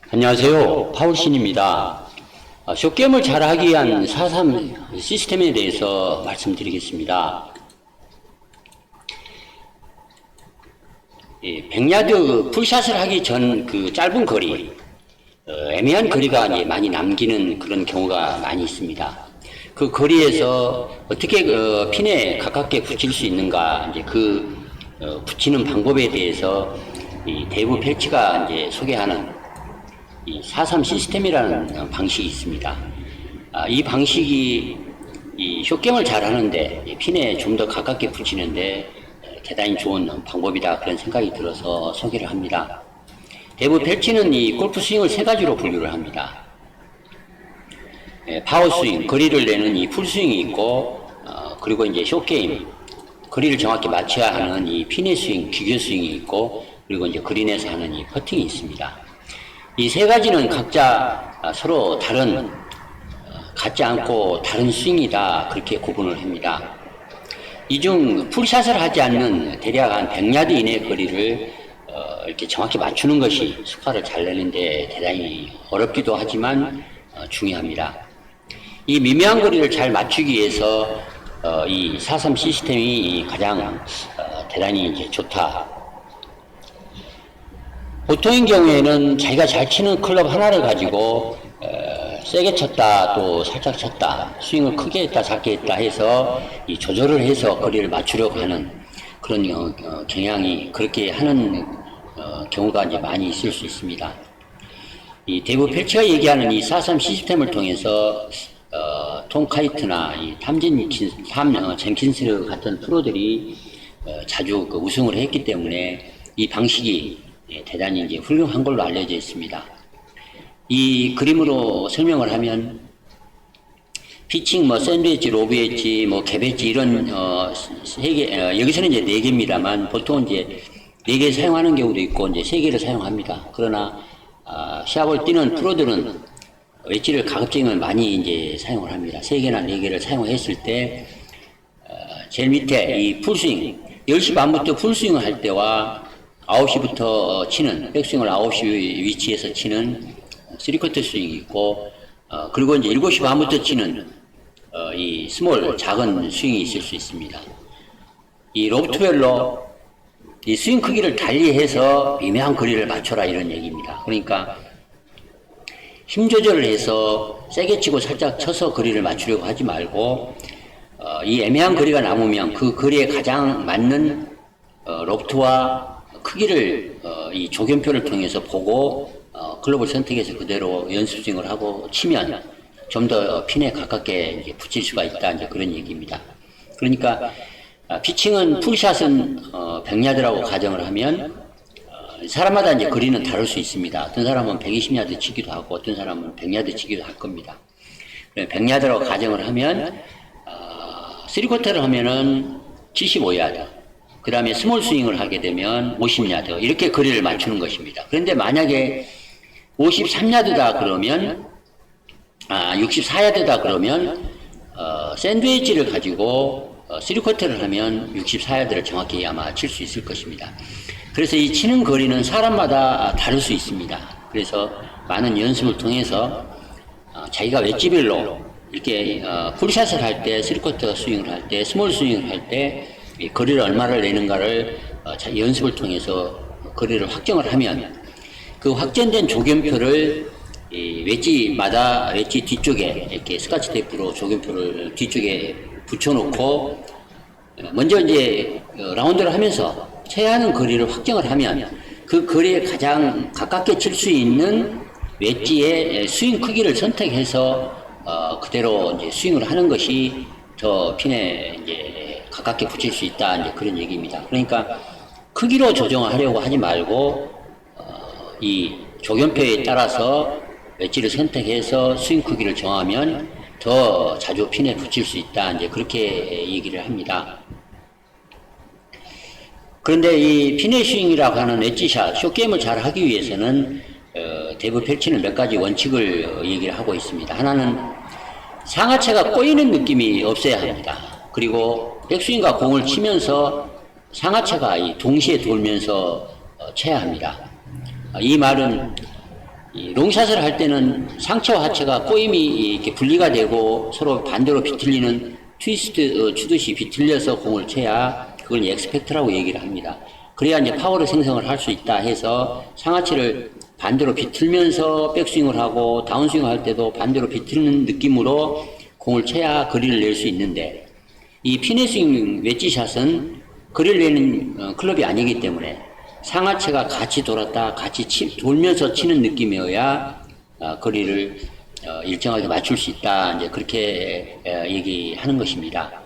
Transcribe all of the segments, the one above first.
안녕하세요. 파울신입니다. 숏게임을 잘하기 위한 4.3 시스템에 대해서 말씀드리겠습니다. 100야드 풀샷을 하기 전 그 짧은 거리, 애매한 거리가 많이 남기는 그런 경우가 많이 있습니다. 그 거리에서 어떻게 핀에 가깝게 붙일 수 있는가, 붙이는 방법에 대해서 이 데이브 펠치가 소개하는 이 4.3 시스템이라는 방식이 있습니다. 이 방식이 이 숏게임을 잘 하는데 핀에 좀 더 가깝게 붙이는데 대단히 좋은 방법이다, 그런 생각이 들어서 소개를 합니다. 데이브 펠치는 이 골프 스윙을 세 가지로 분류를 합니다. 파워 스윙, 거리를 내는 이 풀스윙이 있고, 그리고 이제 숏게임, 거리를 정확히 맞춰야 하는 이 핀의 스윙, 기교 스윙이 있고, 그리고 이제 그린에서 하는 이 퍼팅이 있습니다. 이 세 가지는 각자 서로 다른, 같지 않고 다른 스윙이다, 그렇게 구분을 합니다. 이 중 풀샷을 하지 않는 대략 한 100야드 이내 거리를 이렇게 정확히 맞추는 것이 스코어를 잘 내는데 대단히 어렵기도 하지만 중요합니다. 이 미묘한 거리를 잘 맞추기 위해서 이 4.3 시스템이 가장 대단히 좋다. 보통인 경우에는 자기가 잘 치는 클럽 하나를 가지고 세게 쳤다, 또 살짝 쳤다, 스윙을 크게 했다, 작게 했다 해서 이 조절을 해서 거리를 맞추려고 하는 그런 경향이, 그렇게 하는 경우가 많이 있을 수 있습니다. 이 데이브 펠치가 얘기하는 이 4.3 시스템을 통해서 톰 카이트나 이 탐 젠킨스 같은 프로들이 자주 우승을 했기 때문에 이 방식이 대단히 훌륭한 걸로 알려져 있습니다. 이 그림으로 설명을 하면 피칭, 샌드웨지, 로브 엣지, 갭 엣지 이런 세 개, 여기서는 이제 4개입니다만 보통 이제 4개 사용하는 경우도 있고 이제 3개를 사용합니다. 그러나 시합을 뛰는 프로들은 웨지를 가급적이면 많이 사용을 합니다. 3개나 4개를 사용했을 때 제일 밑에 이 풀스윙, 10시 반부터 풀스윙을 할 때와 9시부터 치는, 백스윙을 9시 위치에서 치는 3쿼터 스윙이 있고, 그리고 이제 7시 반부터 치는 이 스몰, 작은 스윙이 있을 수 있습니다. 이 로프트별로 이 스윙 크기를 달리해서 미묘한 거리를 맞춰라, 이런 얘기입니다. 그러니까 힘 조절을 해서 세게 치고 살짝 쳐서 거리를 맞추려고 하지 말고, 이 애매한 거리가 남으면 그 거리에 가장 맞는 로프트와 크기를 이 조견표를 통해서 보고 클럽을 선택해서 그대로 연습 스윙을 하고 치면 좀 더 핀에 가깝게 붙일 수가 있다, 그런 얘기입니다. 그러니까 피칭은 풀샷은 100야드라고 가정을 하면 사람마다 거리는 다를 수 있습니다. 어떤 사람은 120야드 치기도 하고 어떤 사람은 100야드 치기도 할 겁니다. 100야드라고 가정을 하면 3쿼터를 하면은 75야드, 그 다음에 스몰 스윙을 하게 되면 50야드, 이렇게 거리를 맞추는 것입니다. 그런데 만약에 53야드다 그러면 64야드다 그러면 샌드위치를 가지고 3쿼터를 하면 64야드를 정확히 아마 칠 수 있을 것입니다. 그래서 이 치는 거리는 사람마다 다를 수 있습니다. 그래서 많은 연습을 통해서 자기가 웨지별로 이렇게 풀샷을 할 때, 3쿼터 스윙을 할 때, 스몰 스윙을 할 때 거리를 얼마를 내는가를 연습을 통해서 거리를 확정을 하면 그 확정된 조견표를 이 웨지마다 웨지 뒤쪽에 이렇게 스카치 테이프로 조견표를 뒤쪽에 붙여놓고 먼저 라운드를 하면서 쳐야 하는 거리를 확정을 하면 그 거리에 가장 가깝게 칠 수 있는 웨지의 스윙 크기를 선택해서 그대로 스윙을 하는 것이 더 핀에 가깝게 붙일 수 있다, 그런 얘기입니다. 그러니까 크기로 조정을 하려고 하지 말고 이 조견표에 따라서 웨지를 선택해서 스윙 크기를 정하면 더 자주 핀에 붙일 수 있다, 그렇게 얘기를 합니다. 그런데 이 핀의 스윙이라고 하는 웨지샷, 숏게임을 잘 하기 위해서는 데이브 펠치는 몇 가지 원칙을 얘기를 하고 있습니다. 하나는 상하체가 꼬이는 느낌이 없어야 합니다. 그리고 백스윙과 공을 치면서 상하체가 동시에 돌면서 쳐야 합니다. 이 말은 이 롱샷을 할 때는 상체와 하체가 꼬임이 이렇게 분리가 되고 서로 반대로 비틀리는 트위스트 추듯이 비틀려서 공을 쳐야 그걸 엑스펙트라고 얘기를 합니다. 그래야 이제 파워를 생성을 할 수 있다 해서 상하체를 반대로 비틀면서 백스윙을 하고 다운스윙을 할 때도 반대로 비틀는 느낌으로 공을 쳐야 거리를 낼 수 있는데, 이 피니싱 웨지샷은 거리를 내는 클럽이 아니기 때문에 상하체가 같이 돌았다 같이 돌면서 치는 느낌이어야 거리를 일정하게 맞출 수 있다, 이제 그렇게 얘기하는 것입니다.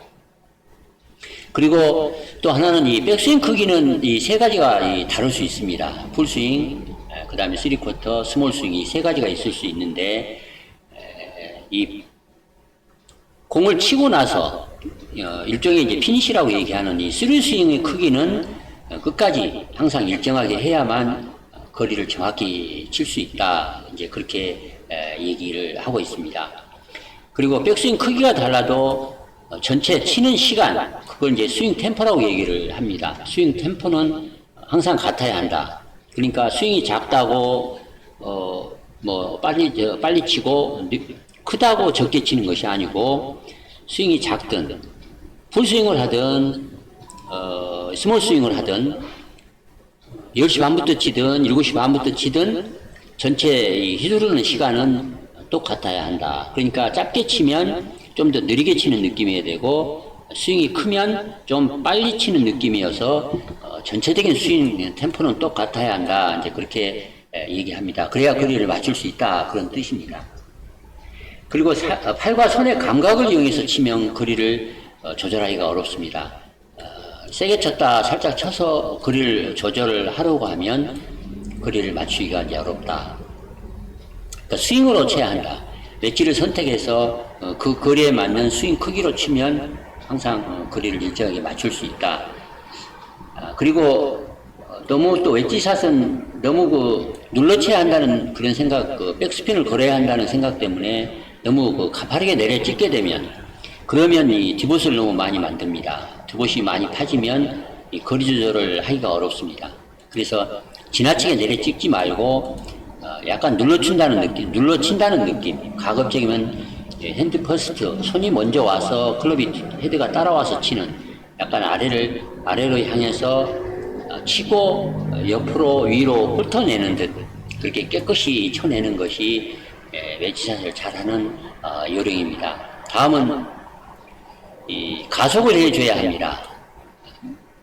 그리고 또 하나는 이 백스윙 크기는 이 세 가지가 다를 수 있습니다. 풀스윙, 그 다음에 3쿼터, 스몰 스윙, 이 세 가지가 있을 수 있는데, 이 공을 치고 나서 일종의 이제 피니시라고 얘기하는 이 3스윙의 크기는 끝까지 항상 일정하게 해야만 거리를 정확히 칠 수 있다, 이제 그렇게 얘기를 하고 있습니다. 그리고 백스윙 크기가 달라도 전체 치는 시간, 그걸 이제 스윙 템포라고 얘기를 합니다. 스윙 템포는 항상 같아야 한다. 그러니까 스윙이 작다고 빨리 치고 크다고 적게 치는 것이 아니고, 스윙이 작든 풀스윙을 하든 스몰 스윙을 하든 10시 반부터 치든 7시 반부터 치든 전체 휘두르는 시간은 똑같아야 한다. 그러니까 짧게 치면 좀 더 느리게 치는 느낌이어야 되고, 스윙이 크면 좀 빨리 치는 느낌이어서 전체적인 스윙 템포는 똑같아야 한다, 이제 그렇게 얘기합니다. 그래야 거리를 맞출 수 있다, 그런 뜻입니다. 그리고 팔과 손의 감각을 이용해서 치면 거리를 조절하기가 어렵습니다. 세게 쳤다 살짝 쳐서 거리를 조절을 하려고 하면 거리를 맞추기가 이제 어렵다. 그러니까 스윙으로 쳐야 한다. 웨지를 선택해서 그 거리에 맞는 스윙 크기로 치면 항상 거리를 일정하게 맞출 수 있다. 그리고 너무 또 웨지샷은 너무 눌러쳐야 한다는 그런 생각, 백스핀을 걸어야 한다는 생각 때문에 너무 가파르게 내려 찍게 되면, 그러면 이 디봇을 너무 많이 만듭니다. 디봇이 많이 파지면 이 거리 조절을 하기가 어렵습니다. 그래서 지나치게 내려 찍지 말고 약간 눌러친다는 느낌, 가급적이면 핸드 퍼스트, 손이 먼저 와서 클럽이 헤드가 따라와서 치는, 약간 아래로 향해서 치고 옆으로 위로 훑어내는 듯 그렇게 깨끗이 쳐내는 것이 웨지샷을 잘하는 요령입니다. 다음은 이 가속을 해줘야 합니다.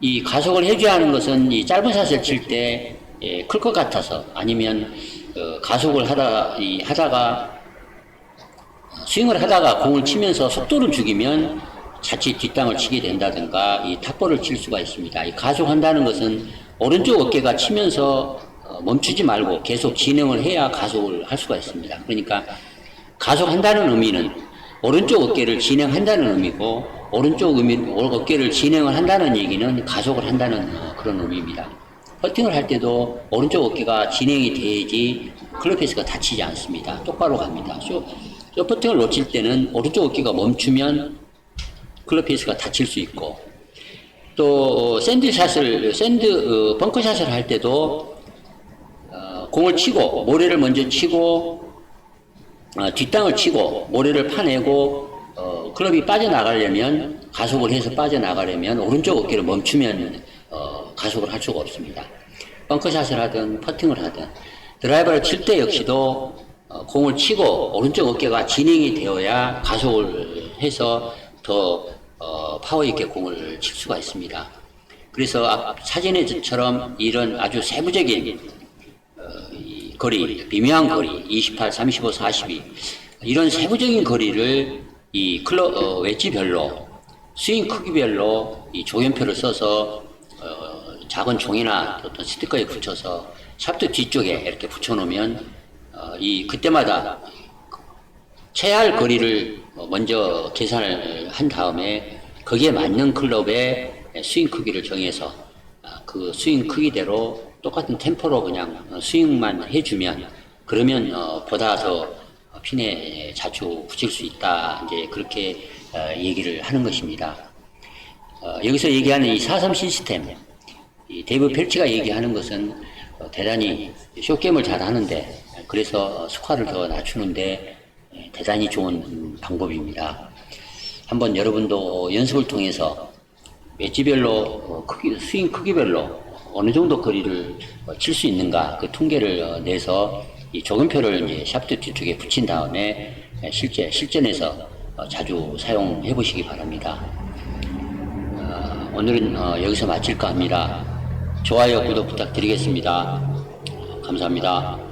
이 가속을 해줘야 하는 것은 이 짧은 샷을 칠 때 클 것 같아서, 아니면 가속을 하다가 스윙을 하다가 공을 치면서 속도를 죽이면 자칫 뒷땅을 치게 된다든가 이 탑볼을 칠 수가 있습니다. 이 가속한다는 것은 오른쪽 어깨가 치면서 멈추지 말고 계속 진행을 해야 가속을 할 수가 있습니다. 그러니까 가속한다는 의미는 오른쪽 어깨를 진행한다는 의미고, 오른쪽 어깨를 진행을 한다는 얘기는 가속을 한다는 그런 의미입니다. 퍼팅을 할 때도 오른쪽 어깨가 진행이 돼야지 클럽페이스가 다치지 않습니다. 똑바로 갑니다. 퍼팅을 놓칠 때는 오른쪽 어깨가 멈추면 클럽페이스가 다칠 수 있고, 또 벙커샷을 할 때도 공을 치고 모래를 먼저 치고 뒷땅을 치고 모래를 파내고 클럽이 빠져나가려면, 가속을 해서 빠져나가려면 오른쪽 어깨를 멈추면 가속을 할 수가 없습니다. 벙커샷을 하든 퍼팅을 하든 드라이버를 칠 때 역시도 공을 치고 오른쪽 어깨가 진행이 되어야 가속을 해서 더 파워 있게 공을 칠 수가 있습니다. 그래서 앞 사진에처럼 이런 아주 세부적인 거리, 미묘한 거리, 28, 35, 42, 이런 세부적인 거리를 이 웨지별로, 스윙 크기별로 이 조연표를 써서 작은 종이나 어떤 스티커에 붙여서 샤프트 뒤쪽에 이렇게 붙여놓으면 그때마다 쳐야 할 거리를 먼저 계산을 한 다음에 거기에 맞는 클럽의 스윙 크기를 정해서 그 스윙 크기대로 똑같은 템포로 그냥 스윙만 해주면, 그러면 보다 더 핀에 자주 붙일 수 있다, 이제 그렇게 얘기를 하는 것입니다. 여기서 얘기하는 이 4-3 시스템, 이 데이브 펠치가 얘기하는 것은 대단히 숏게임을 잘 하는데 그래서 스코어를 더 낮추는데 대단히 좋은 방법입니다. 한번 여러분도 연습을 통해서 웨지별로 스윙 크기별로 어느 정도 거리를 칠 수 있는가 그 통계를 내서 이 조근표를 이제 샤프트 뒤쪽에 붙인 다음에 실전에서 자주 사용해 보시기 바랍니다. 오늘은 여기서 마칠까 합니다. 좋아요, 구독 부탁드리겠습니다. 감사합니다.